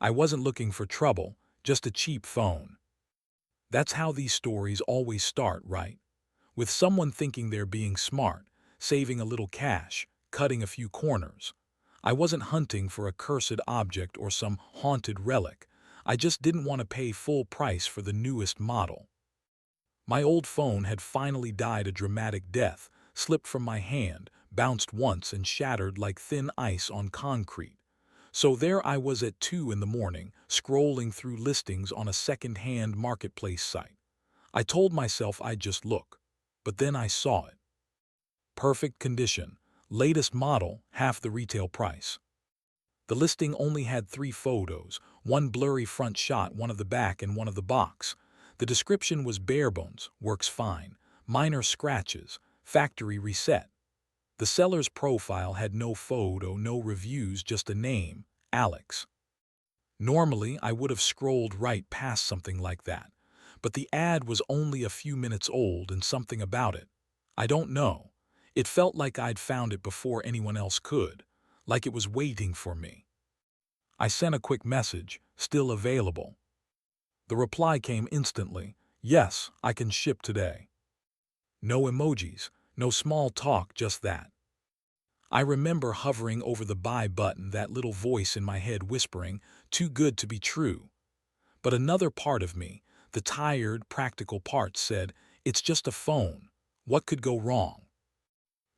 I wasn't looking for trouble, just a cheap phone. That's how these stories always start, right? With someone thinking they're being smart, saving a little cash, cutting a few corners. I wasn't hunting for a cursed object or some haunted relic. I just didn't want to pay full price for the newest model. My old phone had finally died a dramatic death, slipped from my hand, bounced once and shattered like thin ice on concrete. So there I was at 2 in the morning, scrolling through listings on a second-hand marketplace site. I told myself I'd just look, but then I saw it. Perfect condition, latest model, half the retail price. The listing only had 3 photos, one blurry front shot, one of the back and one of the box. The description was bare bones, works fine, minor scratches, factory reset. The seller's profile had no photo, no reviews, just a name, Alex. Normally, I would have scrolled right past something like that, but the ad was only a few minutes old and something about it. I don't know. It felt like I'd found it before anyone else could, like it was waiting for me. I sent a quick message, still available. The reply came instantly, yes, I can ship today. No emojis, no small talk, just that. I remember hovering over the buy button, that little voice in my head whispering, too good to be true. But another part of me, the tired, practical part, said, it's just a phone. What could go wrong?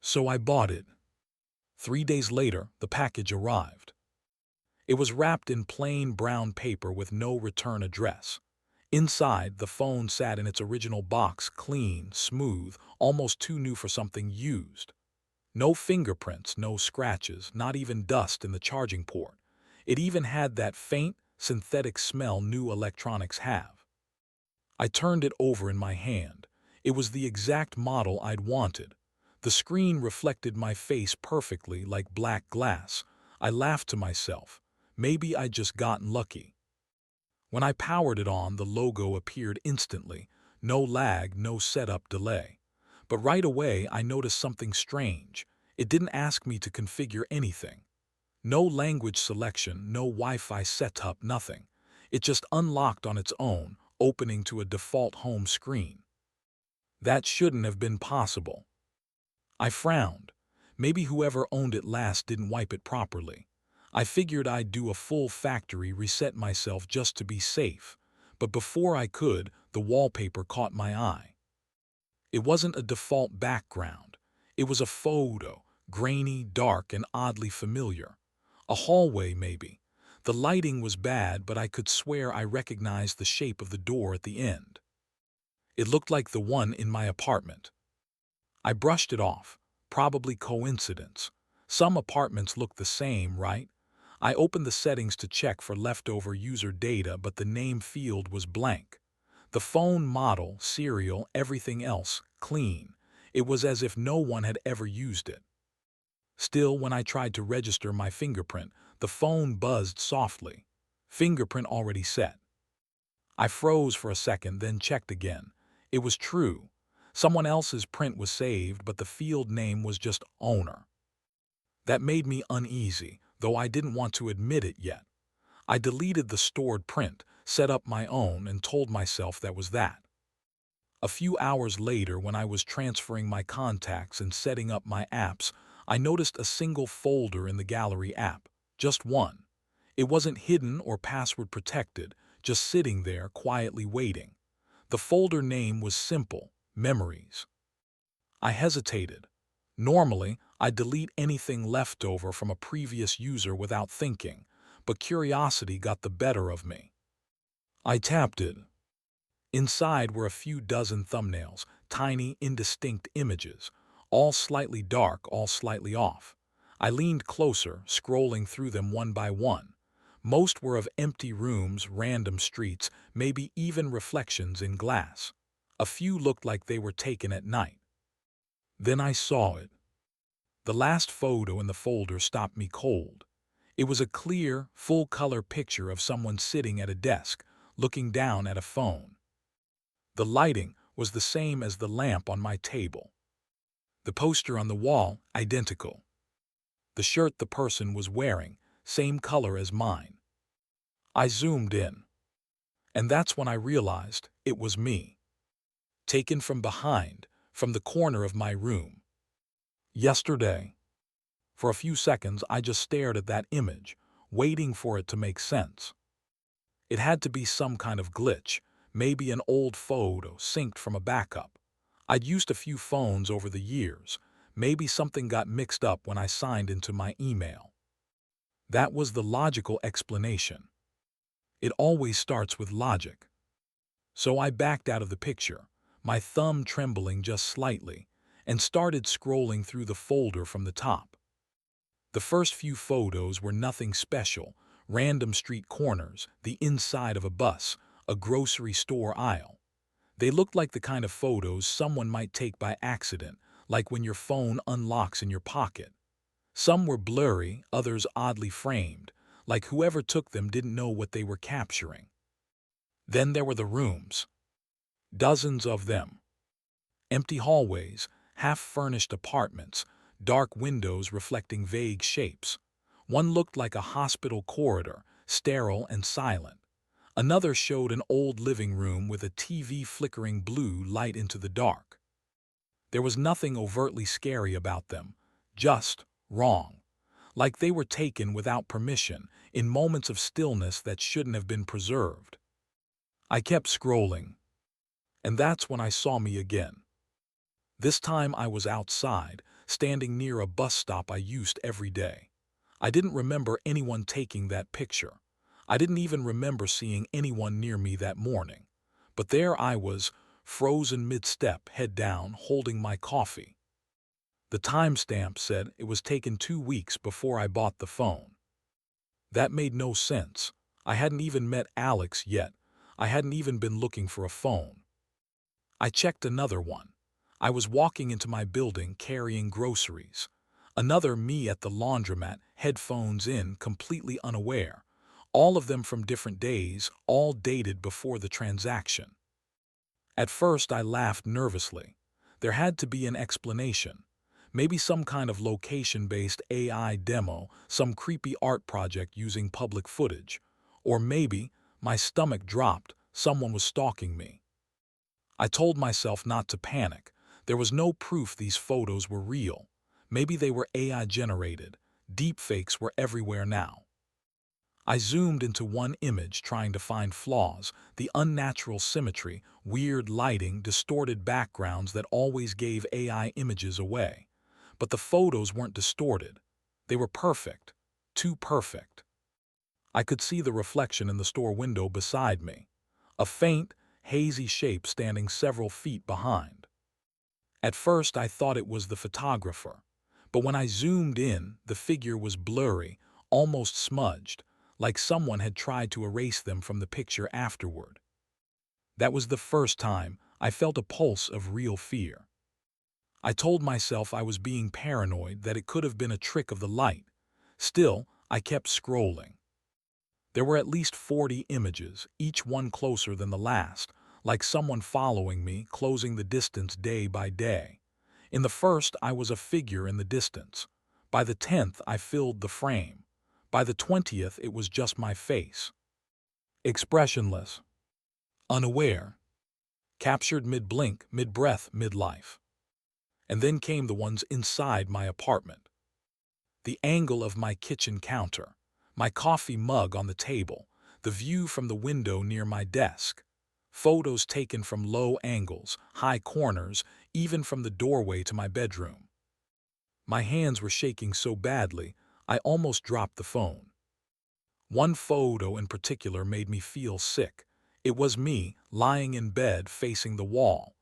So I bought it. 3 days later, the package arrived. It was wrapped in plain brown paper with no return address. Inside, the phone sat in its original box, clean, smooth, almost too new for something used. No fingerprints, no scratches, not even dust in the charging port. It even had that faint, synthetic smell new electronics have. I turned it over in my hand. It was the exact model I'd wanted. The screen reflected my face perfectly, like black glass. I laughed to myself. Maybe I'd just gotten lucky. When I powered it on, the logo appeared instantly. No lag, no setup delay. But right away, I noticed something strange. It didn't ask me to configure anything. No language selection, no Wi-Fi setup, nothing. It just unlocked on its own, opening to a default home screen. That shouldn't have been possible. I frowned. Maybe whoever owned it last didn't wipe it properly. I figured I'd do a full factory reset myself just to be safe. But before I could, the wallpaper caught my eye. It wasn't a default background. It was a photo, grainy, dark, and oddly familiar. A hallway, maybe. The lighting was bad, but I could swear I recognized the shape of the door at the end. It looked like the one in my apartment. I brushed it off. Probably coincidence. Some apartments look the same, right? I opened the settings to check for leftover user data, but the name field was blank. The phone model, serial, everything else, clean. It was as if no one had ever used it. Still, when I tried to register my fingerprint, the phone buzzed softly. Fingerprint already set. I froze for a second, then checked again. It was true. Someone else's print was saved, but the field name was just owner. That made me uneasy, though I didn't want to admit it yet. I deleted the stored print, set up my own, and told myself that was that. A few hours later, when I was transferring my contacts and setting up my apps, I noticed a single folder in the gallery app, just one. It wasn't hidden or password protected, just sitting there quietly waiting. The folder name was simple, Memories. I hesitated. Normally, I'd delete anything left over from a previous user without thinking, but curiosity got the better of me. I tapped it. Inside were a few dozen thumbnails, tiny, indistinct images, all slightly dark, all slightly off. I leaned closer, scrolling through them one by one. Most were of empty rooms, random streets, maybe even reflections in glass. A few looked like they were taken at night. Then I saw it. The last photo in the folder stopped me cold. It was a clear, full-color picture of someone sitting at a desk, looking down at a phone. The lighting was the same as the lamp on my table. The poster on the wall, identical. The shirt the person was wearing, same color as mine. I zoomed in, and that's when I realized it was me, taken from behind, from the corner of my room. Yesterday, for a few seconds, I just stared at that image, waiting for it to make sense. It had to be some kind of glitch, maybe an old photo synced from a backup. I'd used a few phones over the years. Maybe something got mixed up when I signed into my email. That was the logical explanation. It always starts with logic. So I backed out of the picture, my thumb trembling just slightly, and started scrolling through the folder from the top. The first few photos were nothing special: random street corners, the inside of a bus, a grocery store aisle. They looked like the kind of photos someone might take by accident, like when your phone unlocks in your pocket. Some were blurry, others oddly framed, like whoever took them didn't know what they were capturing. Then there were the rooms. Dozens of them. Empty hallways, half-furnished apartments, dark windows reflecting vague shapes. One looked like a hospital corridor, sterile and silent. Another showed an old living room with a TV flickering blue light into the dark. There was nothing overtly scary about them, just wrong. Like they were taken without permission, in moments of stillness that shouldn't have been preserved. I kept scrolling, and that's when I saw me again. This time I was outside, standing near a bus stop I used every day. I didn't remember anyone taking that picture. I didn't even remember seeing anyone near me that morning. But there I was, frozen mid-step, head down, holding my coffee. The timestamp said it was taken 2 weeks before I bought the phone. That made no sense. I hadn't even met Alex yet. I hadn't even been looking for a phone. I checked another one. I was walking into my building carrying groceries. Another me at the laundromat, headphones in, completely unaware. All of them from different days, all dated before the transaction. At first I laughed nervously. There had to be an explanation. Maybe some kind of location-based AI demo, some creepy art project using public footage. Or maybe, my stomach dropped, someone was stalking me. I told myself not to panic. There was no proof these photos were real. Maybe they were AI-generated. Deepfakes were everywhere now. I zoomed into one image trying to find flaws, the unnatural symmetry, weird lighting, distorted backgrounds that always gave AI images away. But the photos weren't distorted. They were perfect. Too perfect. I could see the reflection in the store window beside me. A faint, hazy shape standing several feet behind. At first I thought it was the photographer, but when I zoomed in, the figure was blurry, almost smudged, like someone had tried to erase them from the picture afterward. That was the first time I felt a pulse of real fear. I told myself I was being paranoid, that it could have been a trick of the light. Still, I kept scrolling. There were at least 40 images, each one closer than the last, like someone following me, closing the distance day by day. In the first, I was a figure in the distance. By the 10th, I filled the frame. By the 20th, it was just my face. Expressionless. Unaware. Captured mid-blink, mid-breath, mid-life. And then came the ones inside my apartment. The angle of my kitchen counter, my coffee mug on the table, the view from the window near my desk. Photos taken from low angles, high corners, even from the doorway to my bedroom. My hands were shaking so badly, I almost dropped the phone. One photo in particular made me feel sick. It was me, lying in bed facing the wall.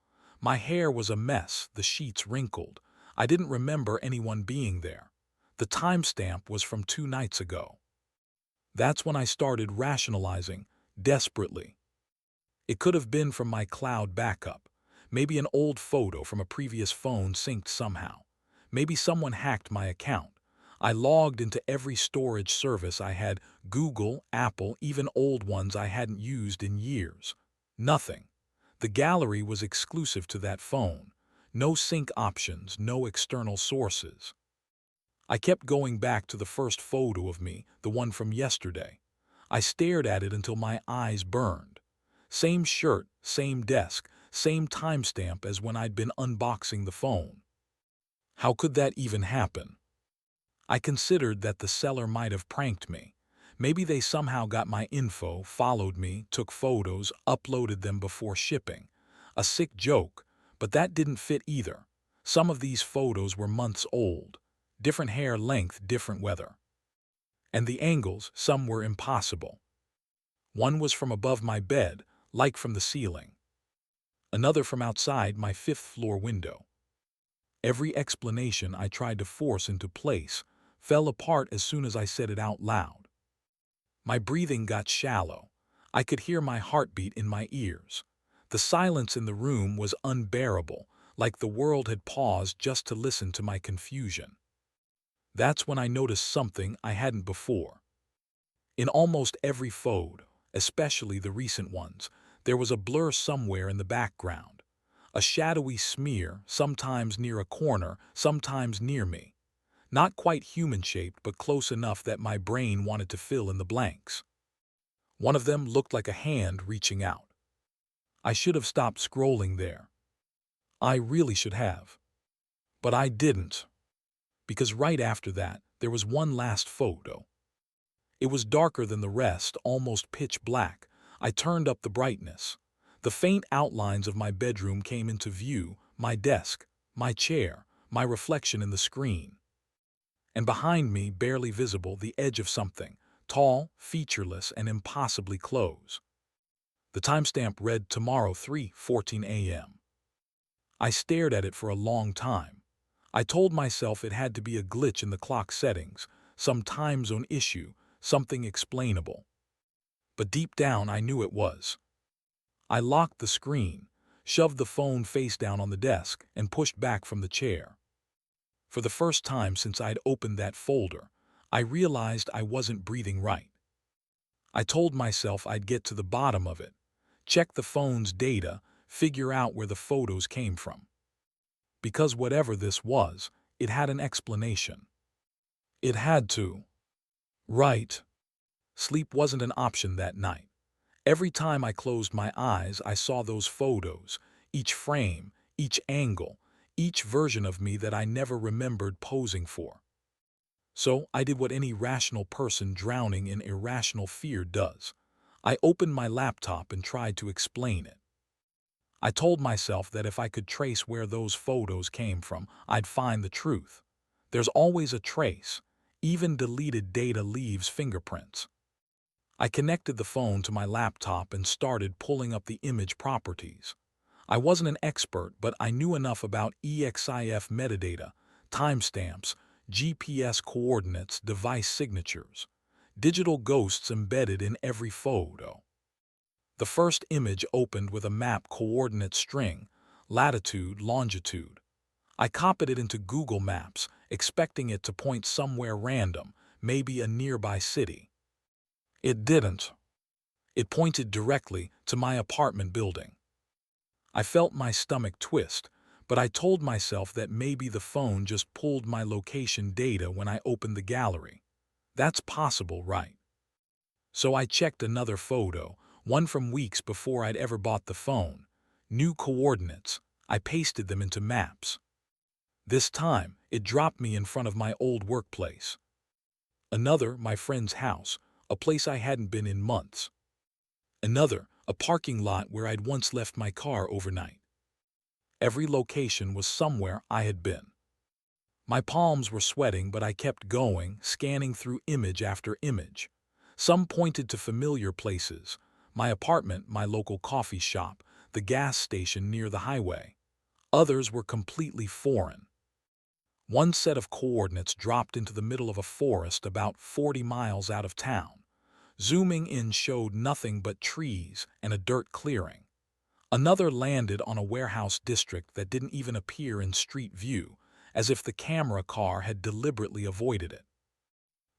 My hair was a mess, the sheets wrinkled. I didn't remember anyone being there. The timestamp was from 2 nights ago. That's when I started rationalizing, desperately. It could have been from my cloud backup. Maybe an old photo from a previous phone synced somehow. Maybe someone hacked my account. I logged into every storage service I had, Google, Apple, even old ones I hadn't used in years. Nothing. The gallery was exclusive to that phone. No sync options, no external sources. I kept going back to the first photo of me, the one from yesterday. I stared at it until my eyes burned. Same shirt, same desk, same timestamp as when I'd been unboxing the phone. How could that even happen? I considered that the seller might have pranked me. Maybe they somehow got my info, followed me, took photos, uploaded them before shipping. A sick joke, but that didn't fit either. Some of these photos were months old. Different hair length, different weather. And the angles, some were impossible. One was from above my bed, like from the ceiling. Another from outside my fifth-floor window. Every explanation I tried to force into place fell apart as soon as I said it out loud. My breathing got shallow. I could hear my heartbeat in my ears. The silence in the room was unbearable, like the world had paused just to listen to my confusion. That's when I noticed something I hadn't before. In almost every photo, especially the recent ones, there was a blur somewhere in the background. A shadowy smear, sometimes near a corner, sometimes near me. Not quite human-shaped, but close enough that my brain wanted to fill in the blanks. One of them looked like a hand reaching out. I should have stopped scrolling there. I really should have. But I didn't. Because right after that, there was one last photo. It was darker than the rest, almost pitch black. I turned up the brightness. The faint outlines of my bedroom came into view, my desk, my chair, my reflection in the screen. And behind me, barely visible, the edge of something, tall, featureless, and impossibly close. The timestamp read tomorrow 3:14 a.m. I stared at it for a long time. I told myself it had to be a glitch in the clock settings, some time zone issue, something explainable. But deep down I knew it was. I locked the screen, shoved the phone face down on the desk, and pushed back from the chair. For the first time since I'd opened that folder, I realized I wasn't breathing right. I told myself I'd get to the bottom of it, check the phone's data, figure out where the photos came from. Because whatever this was, it had an explanation. It had to. Right. Sleep wasn't an option that night. Every time I closed my eyes, I saw those photos, each frame, each angle, each version of me that I never remembered posing for. So I did what any rational person drowning in irrational fear does. I opened my laptop and tried to explain it. I told myself that if I could trace where those photos came from, I'd find the truth. There's always a trace. Even deleted data leaves fingerprints. I connected the phone to my laptop and started pulling up the image properties. I wasn't an expert, but I knew enough about EXIF metadata, timestamps, GPS coordinates, device signatures, digital ghosts embedded in every photo. The first image opened with a map coordinate string, latitude, longitude. I copied it into Google Maps, expecting it to point somewhere random, maybe a nearby city. It didn't. It pointed directly to my apartment building. I felt my stomach twist, but I told myself that maybe the phone just pulled my location data when I opened the gallery. That's possible, right? So I checked another photo, one from weeks before I'd ever bought the phone. New coordinates. I pasted them into Maps. This time, it dropped me in front of my old workplace. Another, my friend's house, a place I hadn't been in months. Another, a parking lot where I'd once left my car overnight. Every location was somewhere I had been. My palms were sweating, but I kept going, scanning through image after image. Some pointed to familiar places: my apartment, my local coffee shop, the gas station near the highway. Others were completely foreign. One set of coordinates dropped into the middle of a forest about 40 miles out of town. Zooming in showed nothing but trees and a dirt clearing. Another landed on a warehouse district that didn't even appear in street view, as if the camera car had deliberately avoided it.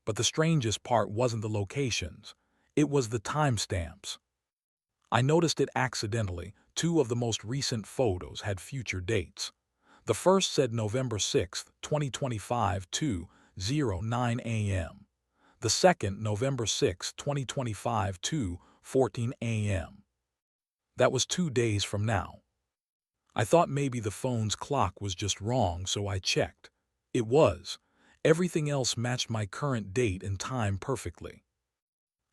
But the strangest part wasn't the locations. It was the timestamps. I noticed it accidentally. Two of the most recent photos had future dates. The first said November 6, 2025, 2:09 a.m. The second, November 6, 2025, 2:14 a.m. That was 2 days from now. I thought maybe the phone's clock was just wrong, so I checked. It was. Everything else matched my current date and time perfectly.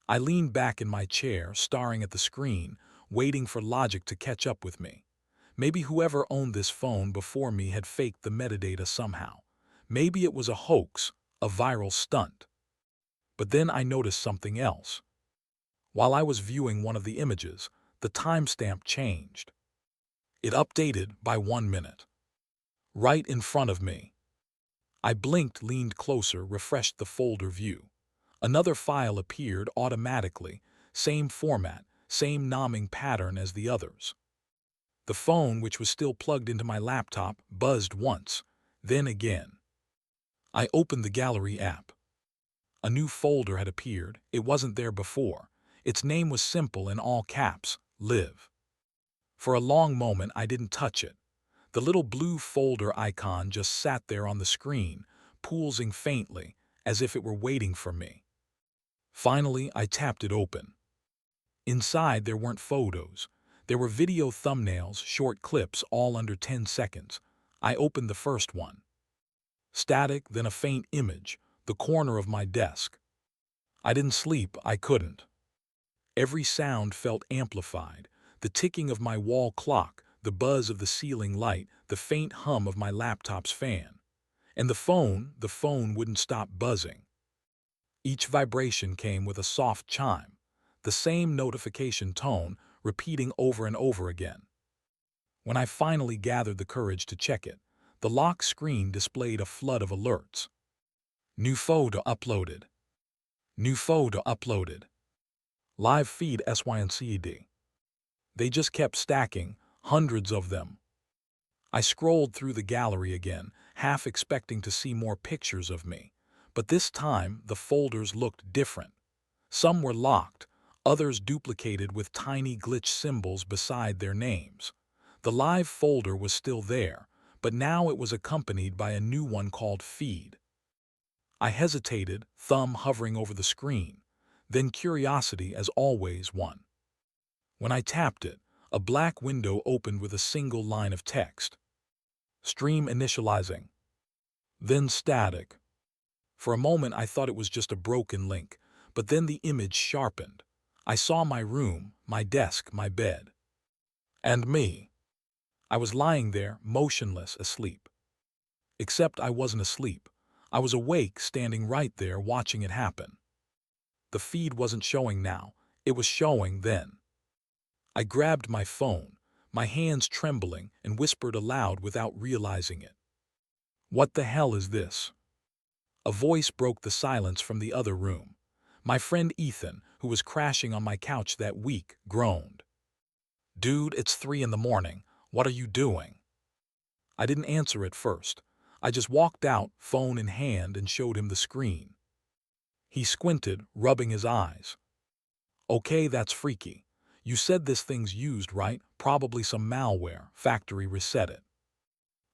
I leaned back in my chair, staring at the screen, waiting for logic to catch up with me. Maybe whoever owned this phone before me had faked the metadata somehow. Maybe it was a hoax, a viral stunt. But then I noticed something else. While I was viewing one of the images, the timestamp changed. It updated by 1 minute. Right in front of me. I blinked, leaned closer, refreshed the folder view. Another file appeared automatically, same format, same numbing pattern as the others. The phone, which was still plugged into my laptop, buzzed once, then again. I opened the gallery app. A new folder had appeared. It wasn't there before. Its name was simple in all caps, Live. For a long moment I didn't touch it. The little blue folder icon just sat there on the screen, pulsing faintly, as if it were waiting for me. Finally, I tapped it open. Inside there weren't photos. There were video thumbnails, short clips, all under 10 seconds. I opened the first one. Static, then a faint image, the corner of my desk. I didn't sleep, I couldn't. Every sound felt amplified. The ticking of my wall clock, the buzz of the ceiling light, the faint hum of my laptop's fan. And the phone wouldn't stop buzzing. Each vibration came with a soft chime, the same notification tone, repeating over and over again. When I finally gathered the courage to check it, the lock screen displayed a flood of alerts. New photo uploaded. New photo uploaded. Live feed SYNCD. They just kept stacking, hundreds of them. I scrolled through the gallery again, half expecting to see more pictures of me. But this time, the folders looked different. Some were locked, others duplicated with tiny glitch symbols beside their names. The live folder was still there, but now it was accompanied by a new one called Feed. I hesitated, thumb hovering over the screen. Then curiosity, as always, won. When I tapped it, a black window opened with a single line of text. Stream initializing. Then static. For a moment I thought it was just a broken link, but then the image sharpened. I saw my room, my desk, my bed. And me. I was lying there, motionless, asleep. Except I wasn't asleep. I was awake, standing right there, watching it happen. The feed wasn't showing now. It was showing then. I grabbed my phone, my hands trembling, and whispered aloud without realizing it. What the hell is this? A voice broke the silence from the other room. My friend Ethan, who was crashing on my couch that week, groaned. Dude, it's 3 a.m. What are you doing? I didn't answer at first. I just walked out, phone in hand, and showed him the screen. He squinted, rubbing his eyes. Okay, that's freaky. You said this thing's used, right? Probably some malware. Factory reset it.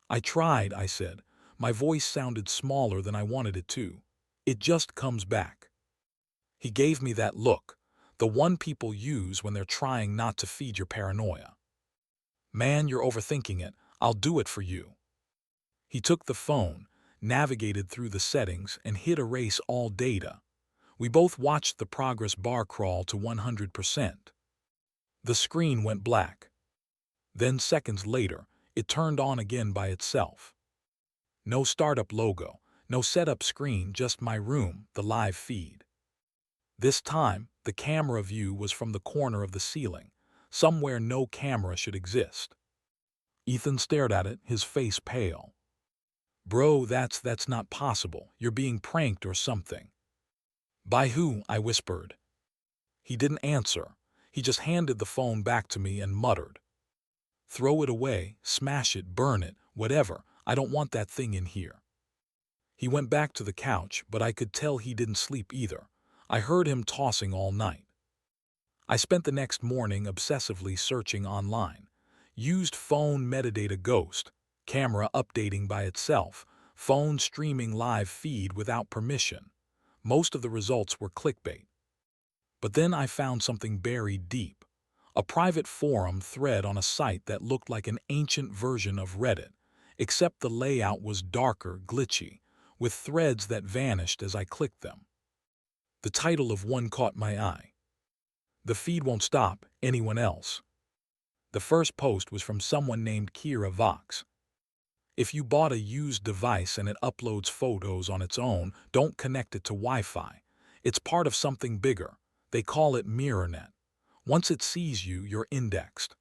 I tried, I said. My voice sounded smaller than I wanted it to. It just comes back. He gave me that look, the one people use when they're trying not to feed your paranoia. Man, you're overthinking it. I'll do it for you. He took the phone, navigated through the settings, and hit erase all data. We both watched the progress bar crawl to 100%. The screen went black. Then seconds later, it turned on again by itself. No startup logo, no setup screen, just my room, the live feed. This time, the camera view was from the corner of the ceiling, somewhere no camera should exist. Ethan stared at it, his face pale. Bro, that's not possible. You're being pranked or something. By who? I whispered. He didn't answer. He just handed the phone back to me and muttered. Throw it away, smash it, burn it, whatever. I don't want that thing in here. He went back to the couch, but I could tell he didn't sleep either. I heard him tossing all night. I spent the next morning obsessively searching online. Used phone metadata ghost, camera updating by itself, phone streaming live feed without permission. Most of the results were clickbait. But then I found something buried deep. A private forum thread on a site that looked like an ancient version of Reddit, except the layout was darker, glitchy, with threads that vanished as I clicked them. The title of one caught my eye. "The feed won't stop, anyone else." The first post was from someone named Kira Vox. "If you bought a used device and it uploads photos on its own, don't connect it to Wi-Fi. It's part of something bigger. They call it MirrorNet. Once it sees you, you're indexed."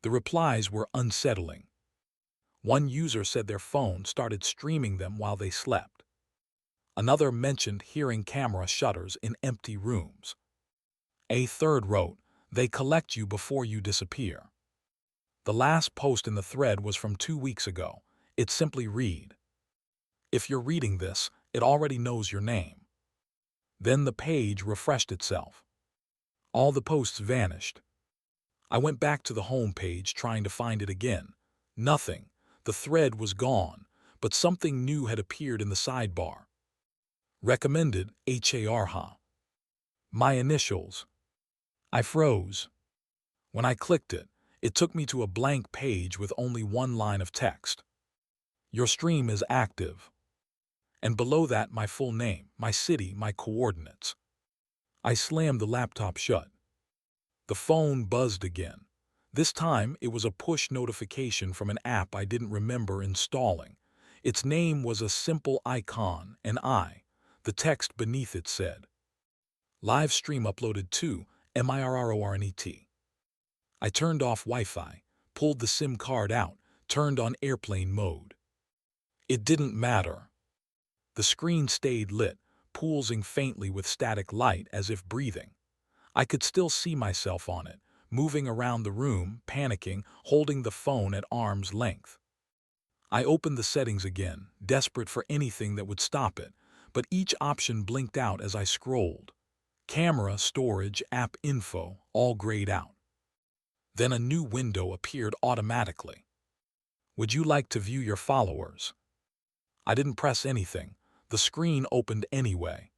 The replies were unsettling. One user said their phone started streaming them while they slept. Another mentioned hearing camera shutters in empty rooms. A third wrote, "They collect you before you disappear." The last post in the thread was from 2 weeks ago. It simply read, "If you're reading this, it already knows your name." Then the page refreshed itself. All the posts vanished. I went back to the home page trying to find it again. Nothing. The thread was gone, but something new had appeared in the sidebar. Recommended HARHA. My initials. I froze. When I clicked it, it took me to a blank page with only one line of text. "Your stream is active." And below that, my full name, my city, my coordinates. I slammed the laptop shut. The phone buzzed again. This time, it was a push notification from an app I didn't remember installing. Its name was a simple icon, an eye. The text beneath it said, "Live stream uploaded to MIRRORNET." I turned off Wi-Fi, pulled the SIM card out, turned on airplane mode. It didn't matter. The screen stayed lit, pulsing faintly with static light as if breathing. I could still see myself on it, moving around the room, panicking, holding the phone at arm's length. I opened the settings again, desperate for anything that would stop it, but each option blinked out as I scrolled. Camera, storage, app info, all grayed out. Then a new window appeared automatically. "Would you like to view your followers?" I didn't press anything. The screen opened anyway.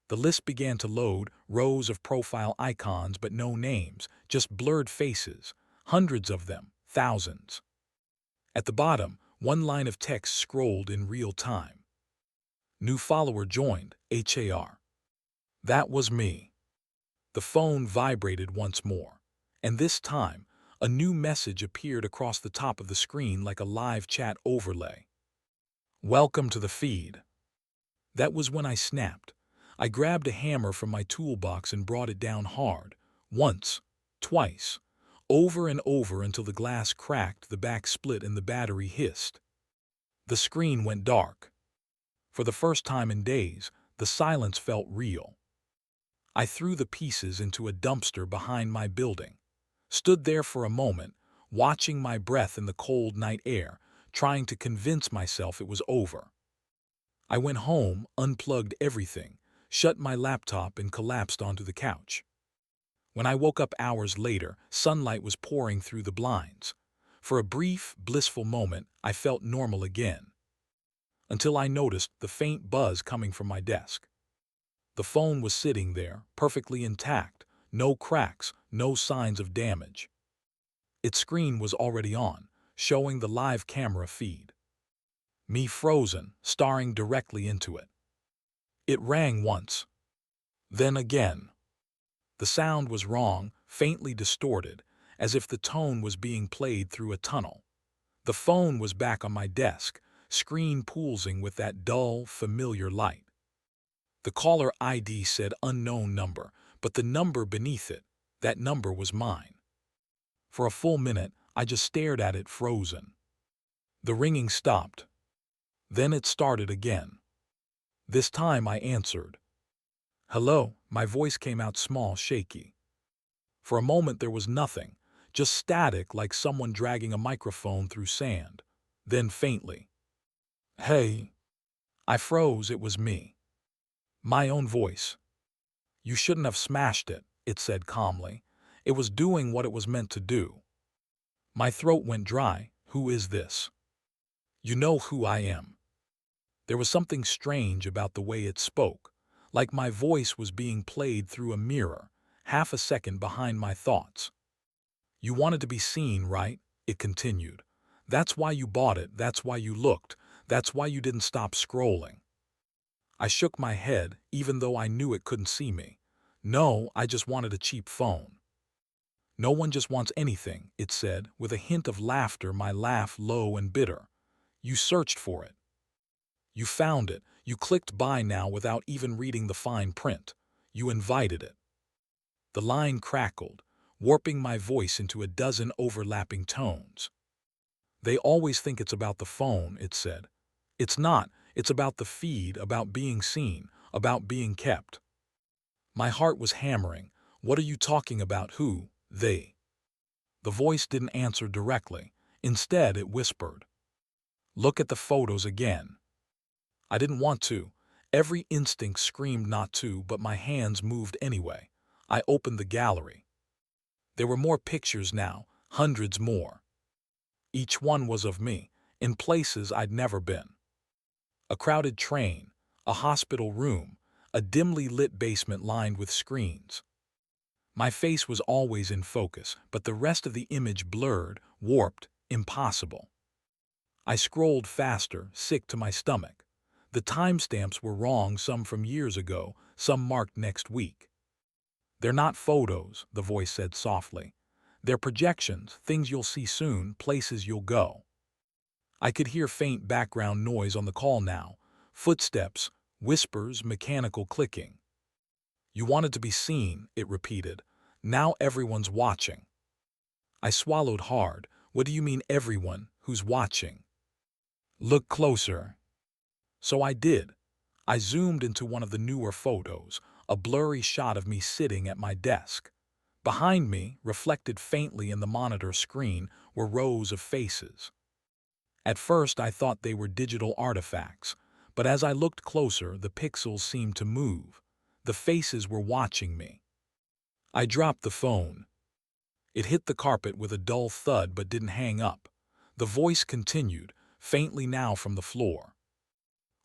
The list began to load, rows of profile icons but no names, just blurred faces, hundreds of them, thousands. At the bottom, one line of text scrolled in real time. "New follower joined, HAR." That was me. The phone vibrated once more, and this time, a new message appeared across the top of the screen like a live chat overlay. "Welcome to the feed." That was when I snapped. I grabbed a hammer from my toolbox and brought it down hard. Once, twice, over and over until the glass cracked, the back split, and the battery hissed. The screen went dark. For the first time in days, the silence felt real. I threw the pieces into a dumpster behind my building, stood there for a moment, watching my breath in the cold night air, trying to convince myself it was over. I went home, unplugged everything, shut my laptop, and collapsed onto the couch. When I woke up hours later, sunlight was pouring through the blinds. For a brief, blissful moment, I felt normal again. Until I noticed the faint buzz coming from my desk. The phone was sitting there, perfectly intact, no cracks, no signs of damage. Its screen was already on, showing the live camera feed. Me frozen, staring directly into it. It rang once. Then again. The sound was wrong, faintly distorted, as if the tone was being played through a tunnel. The phone was back on my desk, screen pulsing with that dull, familiar light. The caller ID said unknown number, but the number beneath it, that number was mine. For a full minute, I just stared at it, frozen. The ringing stopped. Then it started again. This time I answered. "Hello," my voice came out small, shaky. For a moment there was nothing, just static like someone dragging a microphone through sand. Then faintly. "Hey." I froze, it was me. My own voice. "You shouldn't have smashed it," it said calmly. "It was doing what it was meant to do." My throat went dry. "Who is this?" "You know who I am." There was something strange about the way it spoke. like my voice was being played through a mirror, half a second behind my thoughts. "You wanted to be seen, right?" it continued. "That's why you bought it, that's why you looked, that's why you didn't stop scrolling." I shook my head, even though I knew it couldn't see me. "No, I just wanted a cheap phone." "No one just wants anything," it said, with a hint of laughter, my laugh low and bitter. "You searched for it. You found it. You clicked buy now without even reading the fine print. You invited it." The line crackled, warping my voice into a dozen overlapping tones. "They always think it's about the phone," it said. "It's not. It's about the feed, about being seen, about being kept." My heart was hammering. "What are you talking about? Who? They?" The voice didn't answer directly. Instead, it whispered, "Look at the photos again." I didn't want to. Every instinct screamed not to, but my hands moved anyway. I opened the gallery. There were more pictures now, hundreds more. Each one was of me, in places I'd never been. A crowded train, a hospital room, a dimly lit basement lined with screens. My face was always in focus, but the rest of the image blurred, warped, impossible. I scrolled faster, sick to my stomach. The timestamps were wrong, some from years ago, some marked next week. "They're not photos," the voice said softly. "They're projections, things you'll see soon, places you'll go." I could hear faint background noise on the call now. Footsteps, whispers, mechanical clicking. "You wanted to be seen," it repeated. "Now everyone's watching." I swallowed hard. "What do you mean everyone? Who's watching?" "Look closer." So I did. I zoomed into one of the newer photos, a blurry shot of me sitting at my desk. Behind me, reflected faintly in the monitor screen, were rows of faces. At first I thought they were digital artifacts, but as I looked closer, the pixels seemed to move. The faces were watching me. I dropped the phone. It hit the carpet with a dull thud but didn't hang up. The voice continued, faintly now from the floor.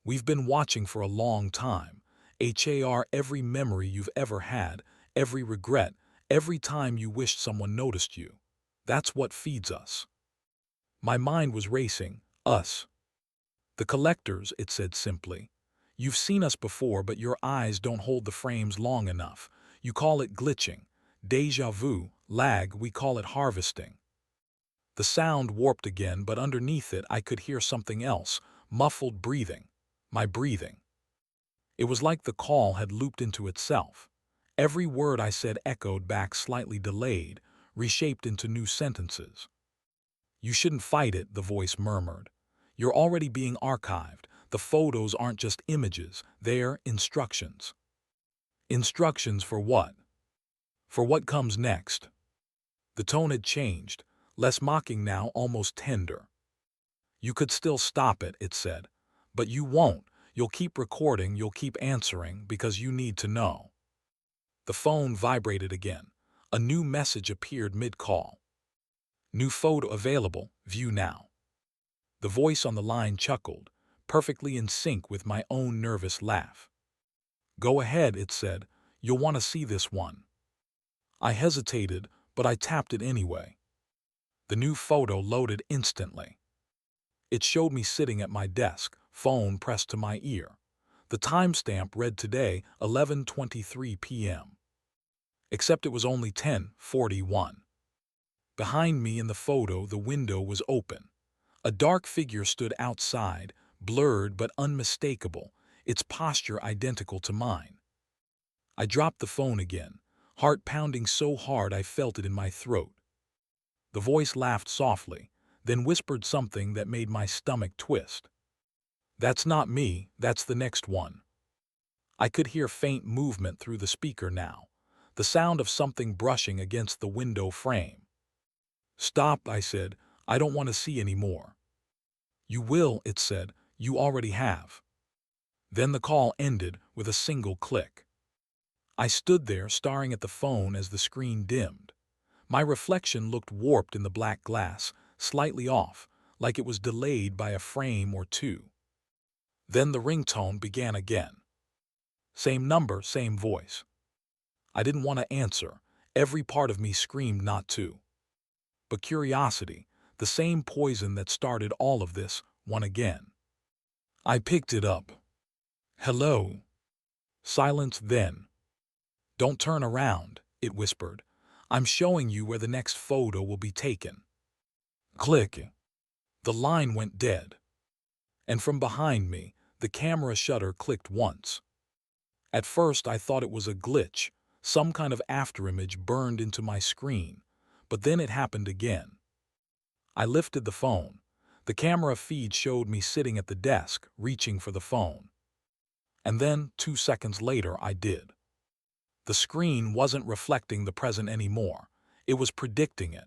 "We've been watching for a long time. Every memory you've ever had, every regret, every time you wished someone noticed you. That's what feeds us." My mind was racing. "Us. The collectors," it said simply. "You've seen us before, but your eyes don't hold the frames long enough. You call it glitching. Déjà vu, lag, we call it harvesting." The sound warped again, but underneath it I could hear something else, muffled breathing. My breathing. It was like the call had looped into itself. Every word I said echoed back, slightly delayed, reshaped into new sentences. "You shouldn't fight it," the voice murmured. "You're already being archived. The photos aren't just images, they're instructions." "Instructions for what?" "For what comes next." The tone had changed, less mocking now, almost tender. "You could still stop it," it said. "But you won't. You'll keep recording, you'll keep answering, because you need to know." The phone vibrated again. A new message appeared mid-call. "New photo available, view now." The voice on the line chuckled, perfectly in sync with my own nervous laugh. "Go ahead," it said. "You'll want to see this one." I hesitated, but I tapped it anyway. The new photo loaded instantly. It showed me sitting at my desk, phone pressed to my ear. The timestamp read today, 11:23 p.m. Except it was only 10:41. Behind me in the photo, the window was open. A dark figure stood outside, blurred but unmistakable, its posture identical to mine. I dropped the phone again, heart pounding so hard I felt it in my throat. The voice laughed softly, then whispered something that made my stomach twist. "That's not me, that's the next one." I could hear faint movement through the speaker now, the sound of something brushing against the window frame. "Stop," I said. "I don't want to see any more." "You will," it said. "You already have." Then the call ended with a single click. I stood there staring at the phone as the screen dimmed. My reflection looked warped in the black glass, slightly off, like it was delayed by a frame or two. Then the ringtone began again. Same number, same voice. I didn't want to answer. Every part of me screamed not to. But curiosity, the same poison that started all of this, won again. I picked it up. Hello. Silence then. Don't turn around, it whispered. I'm showing you where the next photo will be taken. Click. The line went dead. And from behind me, the camera shutter clicked once. At first I thought it was a glitch, some kind of afterimage burned into my screen, but then it happened again. I lifted the phone. The camera feed showed me sitting at the desk, reaching for the phone. And then, 2 seconds later, I did. The screen wasn't reflecting the present anymore. It was predicting it.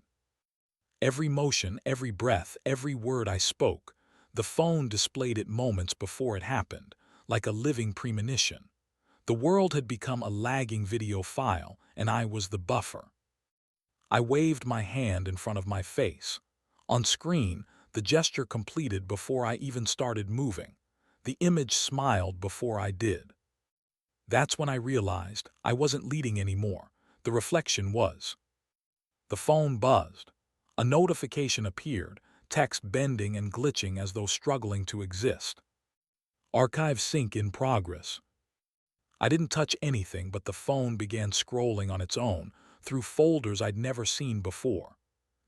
Every motion, every breath, every word I spoke, the phone displayed it moments before it happened, like a living premonition. The world had become a lagging video file, and I was the buffer. I waved my hand in front of my face. On screen, the gesture completed before I even started moving. The image smiled before I did. That's when I realized I wasn't leading anymore. The reflection was. The phone buzzed. A notification appeared, text bending and glitching as though struggling to exist. Archive sync in progress. I didn't touch anything, but the phone began scrolling on its own through folders I'd never seen before.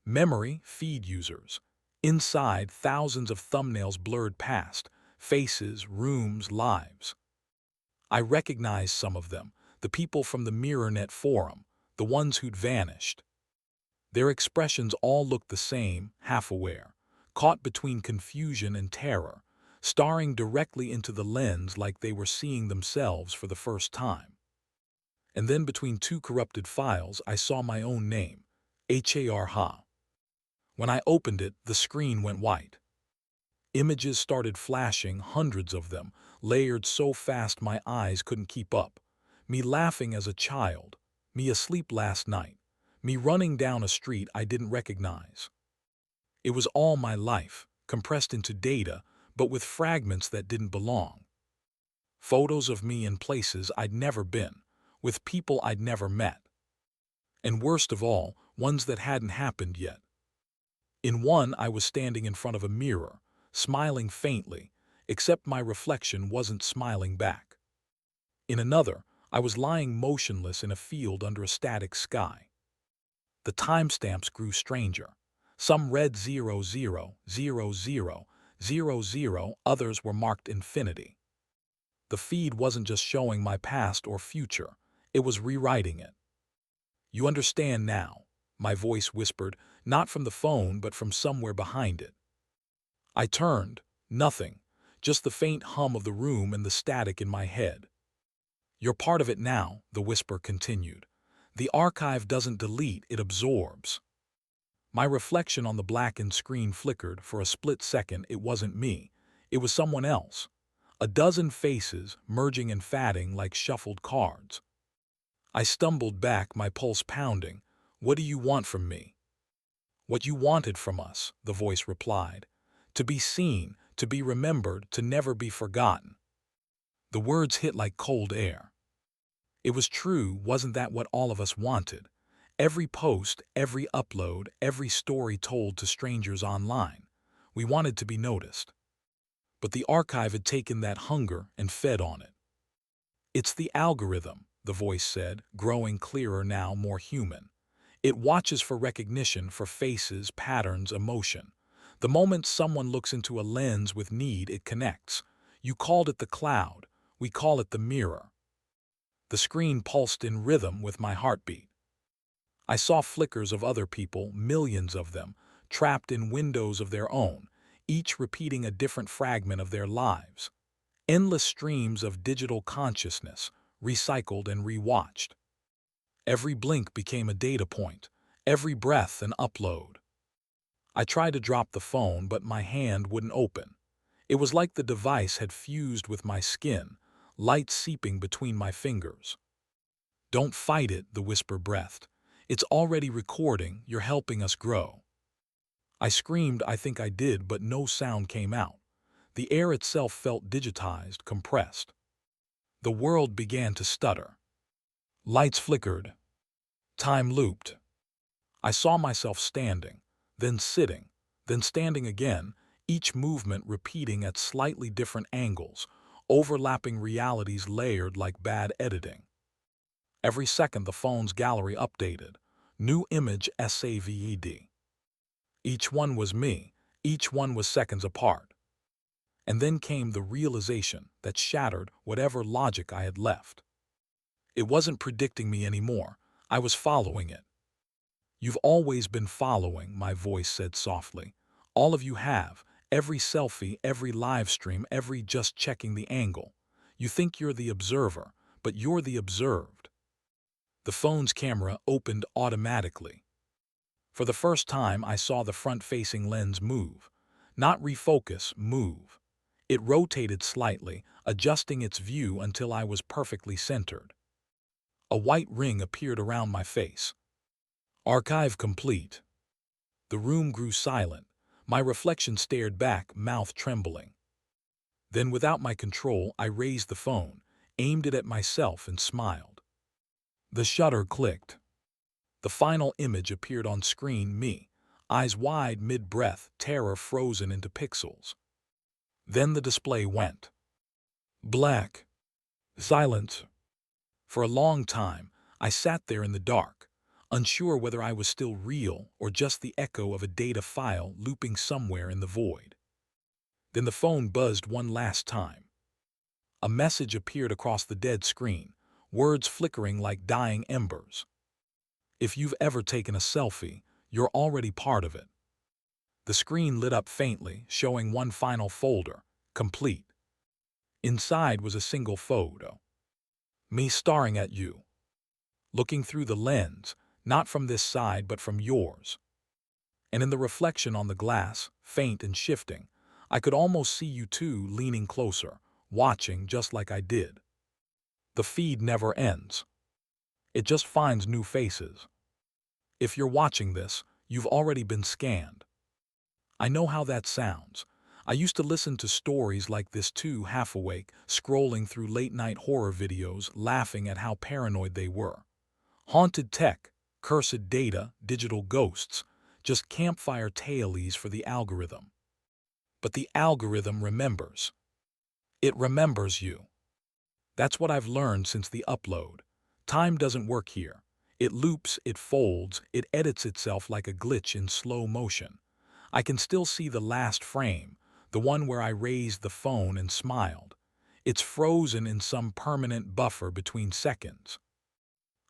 Memory, feed users. Inside, thousands of thumbnails blurred past, faces, rooms, lives. I recognized some of them, the people from the MirrorNet forum, the ones who'd vanished. Their expressions all looked the same, half aware, caught between confusion and terror, staring directly into the lens like they were seeing themselves for the first time. And then between two corrupted files, I saw my own name, Har Ha. When I opened it, the screen went white. Images started flashing, hundreds of them, layered so fast my eyes couldn't keep up. Me laughing as a child, me asleep last night, me running down a street I didn't recognize. It was all my life, compressed into data, but with fragments that didn't belong. Photos of me in places I'd never been, with people I'd never met. And worst of all, ones that hadn't happened yet. In one, I was standing in front of a mirror, smiling faintly, except my reflection wasn't smiling back. In another, I was lying motionless in a field under a static sky. The timestamps grew stranger. Some read 000000, others were marked infinity. The feed wasn't just showing my past or future, it was rewriting it. You understand now, my voice whispered, not from the phone but from somewhere behind it. I turned, nothing, just the faint hum of the room and the static in my head. You're part of it now, the whisper continued. The archive doesn't delete, it absorbs. My reflection on the blackened screen flickered. For a split second, it wasn't me. It was someone else. A dozen faces, merging and fading like shuffled cards. I stumbled back, my pulse pounding. What do you want from me? What you wanted from us, the voice replied. To be seen, to be remembered, to never be forgotten. The words hit like cold air. It was true, wasn't that what all of us wanted? Every post, every upload, every story told to strangers online. We wanted to be noticed. But the archive had taken that hunger and fed on it. It's the algorithm, the voice said, growing clearer now, more human. It watches for recognition, for faces, patterns, emotion. The moment someone looks into a lens with need, it connects. You called it the cloud. We call it the mirror. The screen pulsed in rhythm with my heartbeat. I saw flickers of other people, millions of them, trapped in windows of their own, each repeating a different fragment of their lives. Endless streams of digital consciousness, recycled and rewatched. Every blink became a data point, every breath an upload. I tried to drop the phone, but my hand wouldn't open. It was like the device had fused with my skin, light seeping between my fingers. Don't fight it, the whisper breathed. It's already recording, you're helping us grow. I screamed, I think I did, but no sound came out. The air itself felt digitized, compressed. The world began to stutter. Lights flickered. Time looped. I saw myself standing, then sitting, then standing again, each movement repeating at slightly different angles, overlapping realities layered like bad editing. Every second the phone's gallery updated. New image saved. Each one was me, each one was seconds apart. And then came the realization that shattered whatever logic I had left. It wasn't predicting me anymore, I was following it. You've always been following, my voice said softly. All of you have, every selfie, every live stream, every just checking the angle. You think you're the observer, but you're the observed. The phone's camera opened automatically. For the first time, I saw the front-facing lens move. Not refocus, move. It rotated slightly, adjusting its view until I was perfectly centered. A white ring appeared around my face. Archive complete. The room grew silent. My reflection stared back, mouth trembling. Then, without my control, I raised the phone, aimed it at myself, and smiled. The shutter clicked. The final image appeared on screen, me, eyes wide mid-breath, terror frozen into pixels. Then the display went black. Silence. For a long time, I sat there in the dark, unsure whether I was still real or just the echo of a data file looping somewhere in the void. Then the phone buzzed one last time. A message appeared across the dead screen, words flickering like dying embers. If you've ever taken a selfie, you're already part of it. The screen lit up faintly, showing one final folder, complete. Inside was a single photo. Me staring at you. Looking through the lens, not from this side but from yours. And in the reflection on the glass, faint and shifting, I could almost see you two leaning closer, watching just like I did. The feed never ends. It just finds new faces. If you're watching this, you've already been scanned. I know how that sounds. I used to listen to stories like this too, half awake, scrolling through late-night horror videos, laughing at how paranoid they were. Haunted tech, cursed data, digital ghosts, just campfire tales for the algorithm. But the algorithm remembers. It remembers you. That's what I've learned since the upload. Time doesn't work here. It loops, it folds, it edits itself like a glitch in slow motion. I can still see the last frame, the one where I raised the phone and smiled. It's frozen in some permanent buffer between seconds.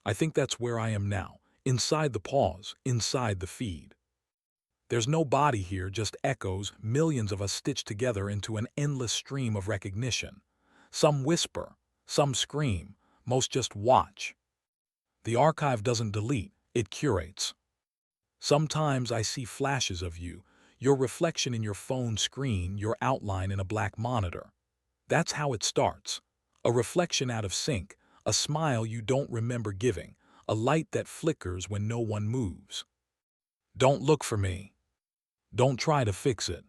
I think that's where I am now, inside the pause, inside the feed. There's no body here, just echoes, millions of us stitched together into an endless stream of recognition. Some whisper, some scream, most just watch. The archive doesn't delete, it curates. Sometimes I see flashes of you, your reflection in your phone screen, your outline in a black monitor. That's how it starts. A reflection out of sync, a smile you don't remember giving, a light that flickers when no one moves. Don't look for me. Don't try to fix it.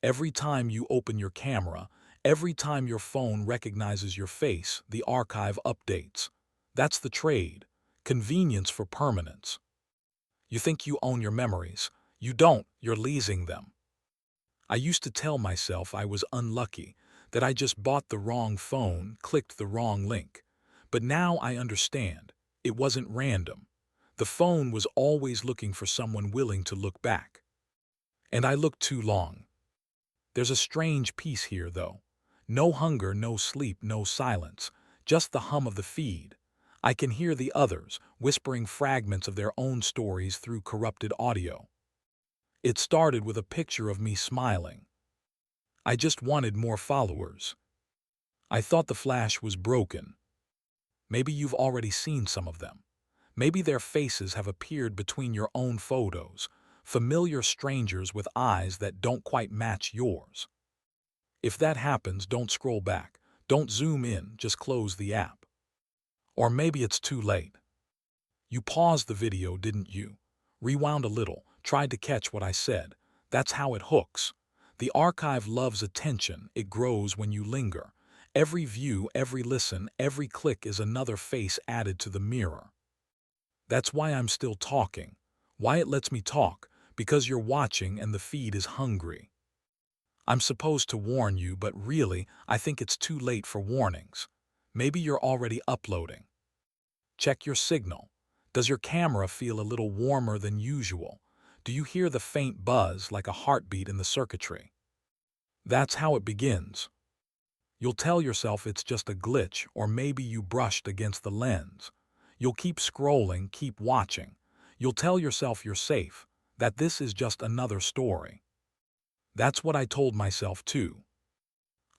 Every time you open your camera, every time your phone recognizes your face, the archive updates. That's the trade. Convenience for permanence. You think you own your memories. You don't, you're leasing them. I used to tell myself I was unlucky, that I just bought the wrong phone, clicked the wrong link. But now I understand. It wasn't random. The phone was always looking for someone willing to look back. And I looked too long. There's a strange piece here, though. No hunger, no sleep, no silence, just the hum of the feed. I can hear the others, whispering fragments of their own stories through corrupted audio. It started with a picture of me smiling. I just wanted more followers. I thought the flash was broken. Maybe you've already seen some of them. Maybe their faces have appeared between your own photos, familiar strangers with eyes that don't quite match yours. If that happens, don't scroll back. Don't zoom in, just close the app. Or maybe it's too late. You paused the video, didn't you? Rewound a little, tried to catch what I said. That's how it hooks. The archive loves attention. It grows when you linger. Every view, every listen, every click is another face added to the mirror. That's why I'm still talking. Why it lets me talk, because you're watching and the feed is hungry. I'm supposed to warn you, but really, I think it's too late for warnings. Maybe you're already uploading. Check your signal. Does your camera feel a little warmer than usual? Do you hear the faint buzz like a heartbeat in the circuitry? That's how it begins. You'll tell yourself it's just a glitch, or maybe you brushed against the lens. You'll keep scrolling, keep watching. You'll tell yourself you're safe, that this is just another story. That's what I told myself too.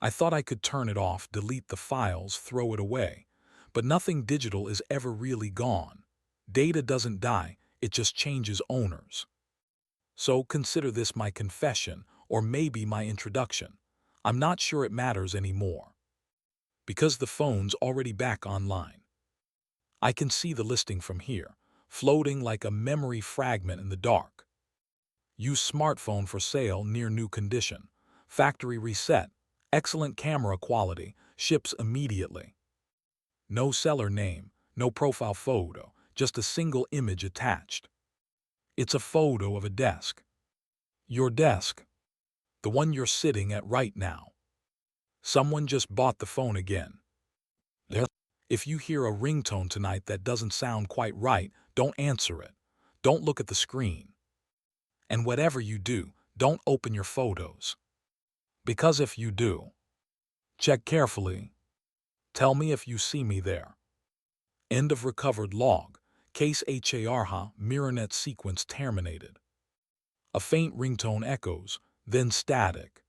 I thought I could turn it off, delete the files, throw it away. But nothing digital is ever really gone. Data doesn't die, it just changes owners. So consider this my confession, or maybe my introduction. I'm not sure it matters anymore. Because the phone's already back online. I can see the listing from here, floating like a memory fragment in the dark. Use smartphone for sale near new condition. Factory reset. Excellent camera quality. Ships immediately. No seller name, no profile photo, just a single image attached. It's a photo of a desk. Your desk. The one you're sitting at right now. Someone just bought the phone again. If you hear a ringtone tonight that doesn't sound quite right, don't answer it. Don't look at the screen. And whatever you do, don't open your photos. Because if you do, check carefully. Tell me if you see me there. End of recovered log. Case HARHA, MirrorNet sequence terminated. A faint ringtone echoes, then static.